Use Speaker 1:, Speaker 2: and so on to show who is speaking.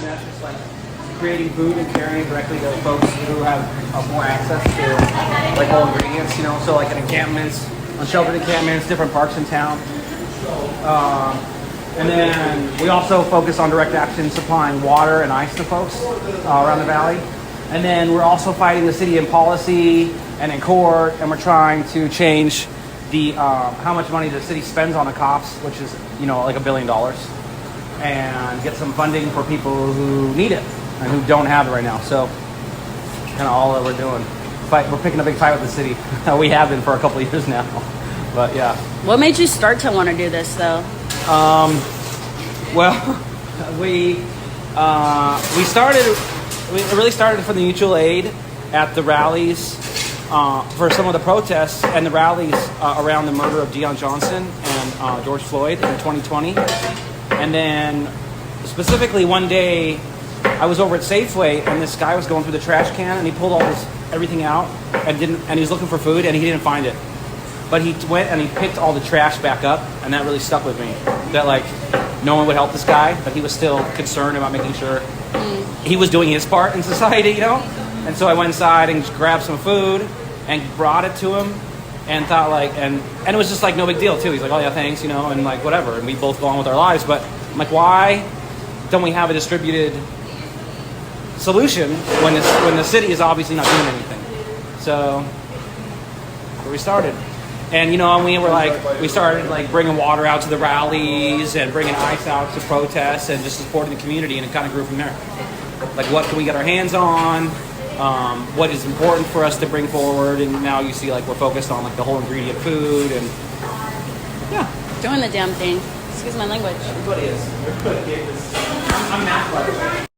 Speaker 1: that's just like creating food and carrying directly to folks who have more access to like whole ingredients, you know, so like at encampments, unsheltered encampments, different parks in town. And then we also focus on direct action supplying water and ice to folks around the valley. And then we're also fighting the city in policy and in court, and we're trying to change the how much money the city spends on the cops, which is, you know, like $1 billion, and get some funding for people who need it and who don't have it right now. So kind of all that we're doing. We're picking a big fight with the city. We have been for a couple of years now. But yeah.
Speaker 2: What made you start to want to do this though?
Speaker 1: Well, we really started from the mutual aid at the rallies for some of the protests and the rallies around the murder of Deion Johnson and George Floyd in 2020. And then specifically one day I was over at Safeway and this guy was going through the trash can and he pulled everything out and he was looking for food and he didn't find it. But he went and he picked all the trash back up, and that really stuck with me. That like no one would help this guy, but he was still concerned about making sure he was doing his part in society, you know? And so I went inside and grabbed some food and brought it to him and thought like, and it was just like no big deal too. He's like, oh yeah, thanks, you know, and like whatever. And we both go on with our lives, but I'm like, why don't we have a distributed solution when the city is obviously not doing anything? So where we started. And, you know, we started like bringing water out to the rallies and bringing ice out to protests and just supporting the community, and it kind of grew from there. Like, what can we get our hands on? What is important for us to bring forward? And now you see, like, we're focused on like the whole ingredient food and
Speaker 2: doing the damn thing. Excuse my language.
Speaker 1: Everybody is. I'm math, by the way.